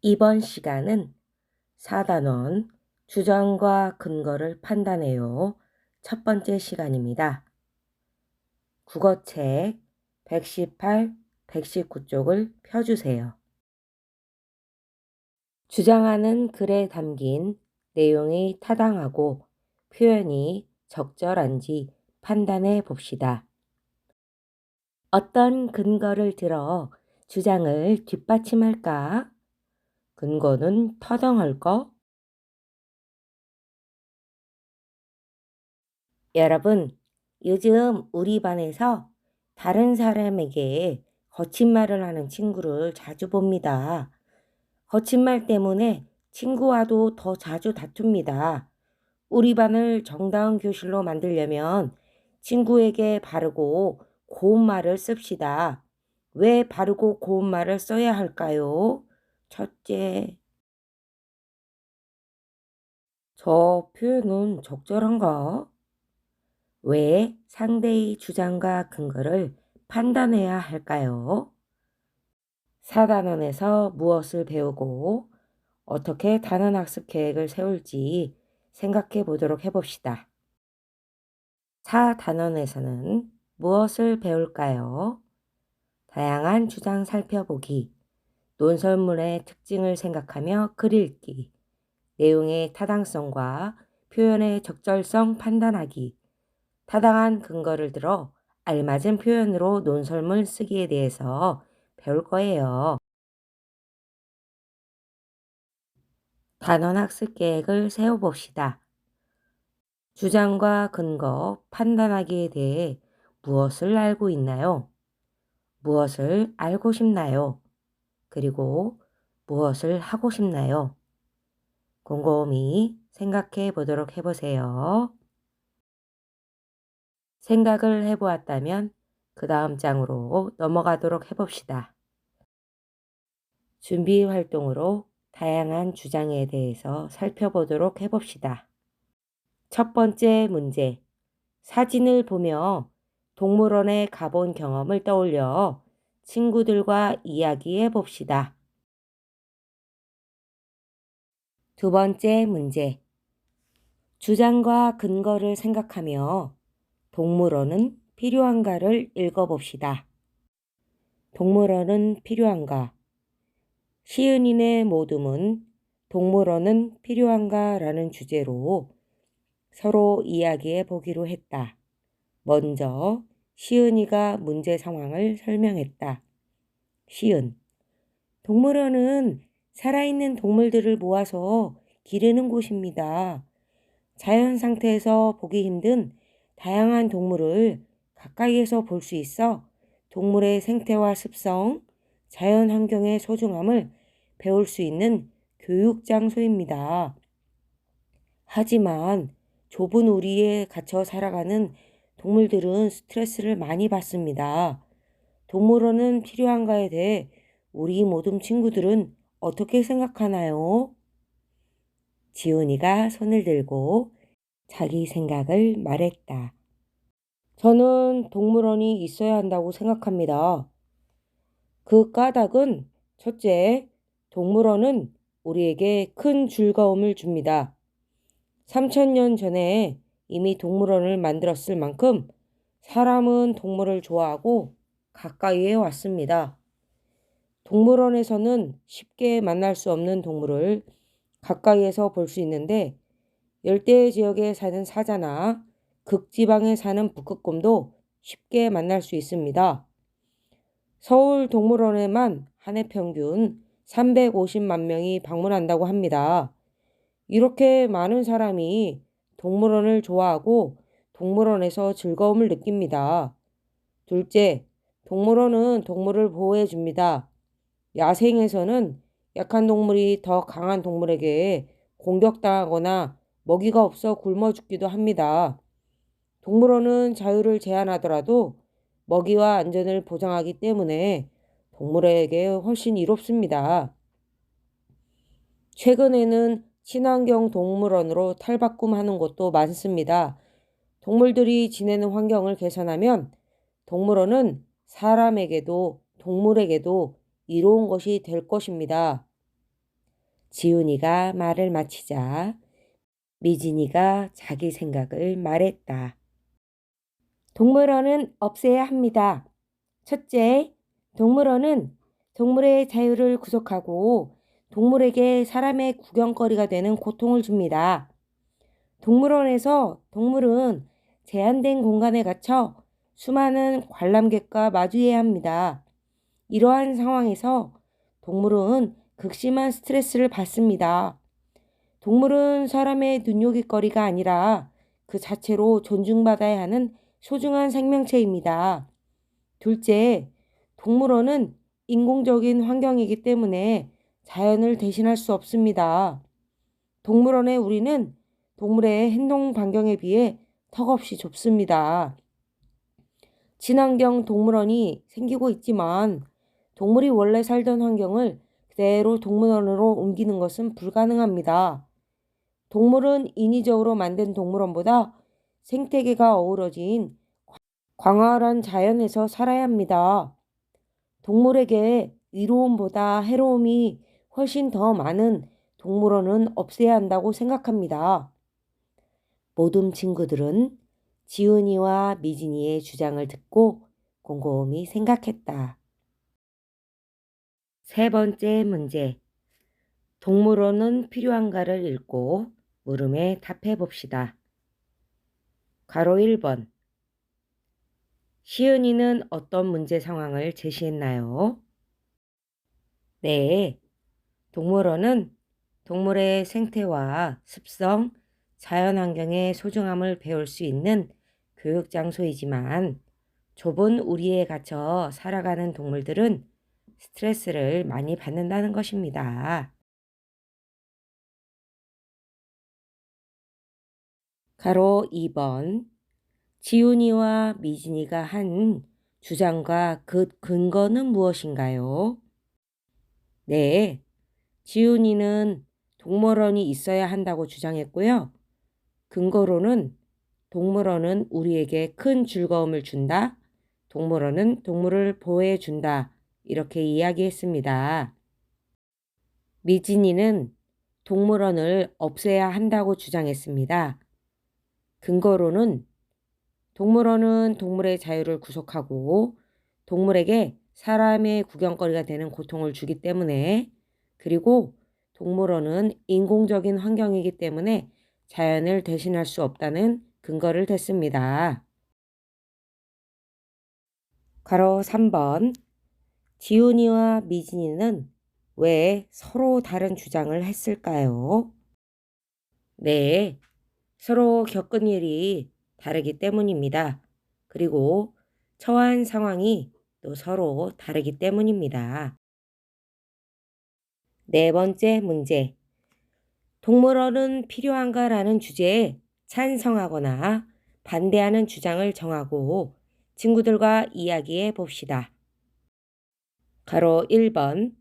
이번 시간은 4단원 주장과 근거를 판단해요. 첫 번째 시간입니다. 국어책 118, 119쪽을 펴주세요. 주장하는 글에 담긴 내용이 타당하고 표현이 적절한지 판단해 봅시다. 어떤 근거를 들어 주장을 뒷받침할까? 근거는 터덩할 거? 여러분, 요즘 우리 반에서 다른 사람에게 거친 말을 하는 친구를 자주 봅니다. 거친 말 때문에 친구와도 더 자주 다툽니다. 우리 반을 정다운 교실로 만들려면 친구에게 바르고 고운 말을 씁시다. 왜 바르고 고운 말을 써야 할까요? 첫째, 저 표현은 적절한가? 왜 상대의 주장과 근거를 판단해야 할까요? 4단원에서 무엇을 배우고 어떻게 단원학습 계획을 세울지 생각해 보도록 해봅시다. 4단원에서는 무엇을 배울까요? 다양한 주장 살펴보기, 논설문의 특징을 생각하며 글 읽기, 내용의 타당성과 표현의 적절성 판단하기, 타당한 근거를 들어 알맞은 표현으로 논설문 쓰기에 대해서 배울 거예요. 단원학습 계획을 세워봅시다. 주장과 근거, 판단하기에 대해 무엇을 알고 있나요? 무엇을 알고 싶나요? 그리고 무엇을 하고 싶나요? 곰곰이 생각해 보도록 해보세요. 생각을 해보았다면 그 다음 장으로 넘어가도록 해봅시다. 준비 활동으로 다양한 주장에 대해서 살펴보도록 해봅시다. 첫 번째 문제. 사진을 보며 동물원에 가본 경험을 떠올려 친구들과 이야기해 봅시다. 두 번째 문제. 주장과 근거를 생각하며 동물원은 필요한가를 읽어봅시다. 동물원은 필요한가? 시은이네 모둠은 동물원은 필요한가? 라는 주제로 서로 이야기해 보기로 했다. 먼저 시은이가 문제 상황을 설명했다. 시은. 동물원은 살아있는 동물들을 모아서 기르는 곳입니다. 자연 상태에서 보기 힘든 다양한 동물을 가까이에서 볼 수 있어 동물의 생태와 습성, 자연 환경의 소중함을 배울 수 있는 교육 장소입니다. 하지만 좁은 우리에 갇혀 살아가는 동물들은 스트레스를 많이 받습니다. 동물원은 필요한가에 대해 우리 모든 친구들은 어떻게 생각하나요? 지훈이가 손을 들고 자기 생각을 말했다. 저는 동물원이 있어야 한다고 생각합니다. 그 까닭은 첫째, 동물원은 우리에게 큰 즐거움을 줍니다. 3000년 전에 이미 동물원을 만들었을 만큼 사람은 동물을 좋아하고 가까이에 왔습니다. 동물원에서는 쉽게 만날 수 없는 동물을 가까이에서 볼 수 있는데 열대 지역에 사는 사자나 극지방에 사는 북극곰도 쉽게 만날 수 있습니다. 서울 동물원에만 한 해 평균 350만 명이 방문한다고 합니다. 이렇게 많은 사람이 동물원을 좋아하고 동물원에서 즐거움을 느낍니다. 둘째, 동물원은 동물을 보호해 줍니다. 야생에서는 약한 동물이 더 강한 동물에게 공격당하거나 먹이가 없어 굶어 죽기도 합니다. 동물원은 자유를 제한하더라도 먹이와 안전을 보장하기 때문에 동물에게 훨씬 이롭습니다. 최근에는 친환경 동물원으로 탈바꿈하는 곳도 많습니다. 동물들이 지내는 환경을 개선하면 동물원은 사람에게도 동물에게도 이로운 것이 될 것입니다. 지훈이가 말을 마치자 미진이가 자기 생각을 말했다. 동물원은 없애야 합니다. 첫째, 동물원은 동물의 자유를 구속하고 동물에게 사람의 구경거리가 되는 고통을 줍니다. 동물원에서 동물은 제한된 공간에 갇혀 수많은 관람객과 마주해야 합니다. 이러한 상황에서 동물은 극심한 스트레스를 받습니다. 동물은 사람의 눈요깃거리가 아니라 그 자체로 존중받아야 하는 소중한 생명체입니다. 둘째, 동물원은 인공적인 환경이기 때문에 자연을 대신할 수 없습니다. 동물원의 우리는 동물의 행동 반경에 비해 턱없이 좁습니다. 친환경 동물원이 생기고 있지만 동물이 원래 살던 환경을 그대로 동물원으로 옮기는 것은 불가능합니다. 동물은 인위적으로 만든 동물원보다 생태계가 어우러진 광활한 자연에서 살아야 합니다. 동물에게 이로움보다 해로움이 훨씬 더 많은 동물원은 없애야 한다고 생각합니다. 모든 친구들은 지훈이와 미진이의 주장을 듣고 곰곰이 생각했다. 세 번째 문제. 동물원은 필요한가를 읽고 물음에 답해 봅시다. 괄호 1번. 시은이는 어떤 문제 상황을 제시했나요? 네. 동물원은 동물의 생태와 습성, 자연환경의 소중함을 배울 수 있는 교육 장소이지만 좁은 우리에 갇혀 살아가는 동물들은 스트레스를 많이 받는다는 것입니다. 가로 2번. 지훈이와 미진이가 한 주장과 그 근거는 무엇인가요? 네. 지훈이는 동물원이 있어야 한다고 주장했고요. 근거로는 동물원은 우리에게 큰 즐거움을 준다. 동물원은 동물을 보호해 준다. 이렇게 이야기했습니다. 미진이는 동물원을 없애야 한다고 주장했습니다. 근거로는 동물원은 동물의 자유를 구속하고 동물에게 사람의 구경거리가 되는 고통을 주기 때문에, 그리고 동물원은 인공적인 환경이기 때문에 자연을 대신할 수 없다는 근거를 댔습니다. 괄호 3번. 지훈이와 미진이는 왜 서로 다른 주장을 했을까요? 네, 서로 겪은 일이 다르기 때문입니다. 그리고 처한 상황이 또 서로 다르기 때문입니다. 네 번째 문제. 동물원은 필요한가라는 주제에 찬성하거나 반대하는 주장을 정하고 친구들과 이야기해 봅시다. 가로 1번.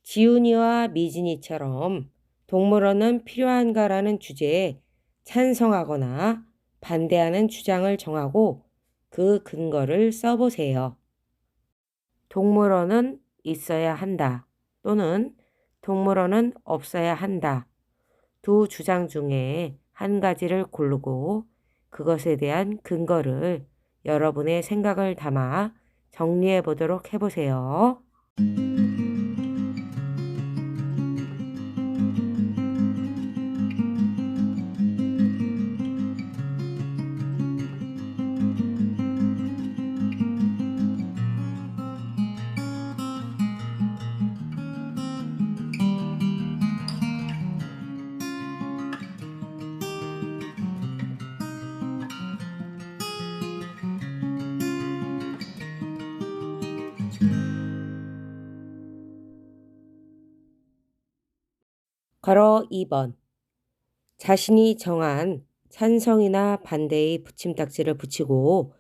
지훈이와 미진이처럼 동물원은 필요한가라는 주제에 찬성하거나 반대하는 주장을 정하고 그 근거를 써보세요. 동물원은 있어야 한다 또는 동물원은 없어야 한다. 두 주장 중에 한 가지를 고르고 그것에 대한 근거를 여러분의 생각을 담아 정리해 보도록 해보세요. 괄호 2번. 자신이 정한 찬성이나 반대의 붙임딱지를 붙이고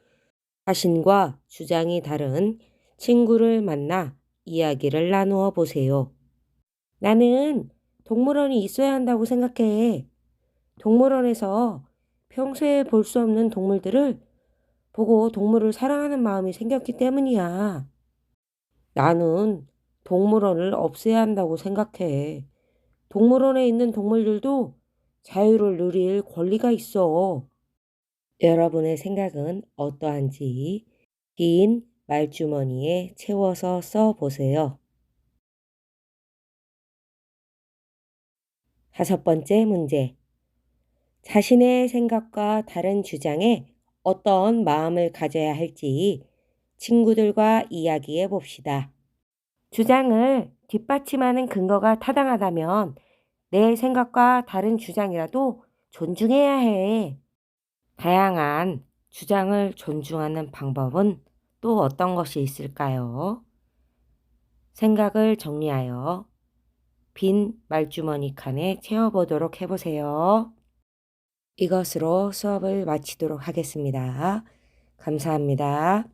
자신과 주장이 다른 친구를 만나 이야기를 나누어 보세요. 나는 동물원이 있어야 한다고 생각해. 동물원에서 평소에 볼 수 없는 동물들을 보고 동물을 사랑하는 마음이 생겼기 때문이야. 나는 동물원을 없애야 한다고 생각해. 동물원에 있는 동물들도 자유를 누릴 권리가 있어. 여러분의 생각은 어떠한지 긴 말주머니에 채워서 써 보세요. 5번째 문제. 자신의 생각과 다른 주장에 어떤 마음을 가져야 할지 친구들과 이야기해 봅시다. 주장을 뒷받침하는 근거가 타당하다면 내 생각과 다른 주장이라도 존중해야 해. 다양한 주장을 존중하는 방법은 또 어떤 것이 있을까요? 생각을 정리하여 빈 말주머니 칸에 채워보도록 해보세요. 이것으로 수업을 마치도록 하겠습니다. 감사합니다.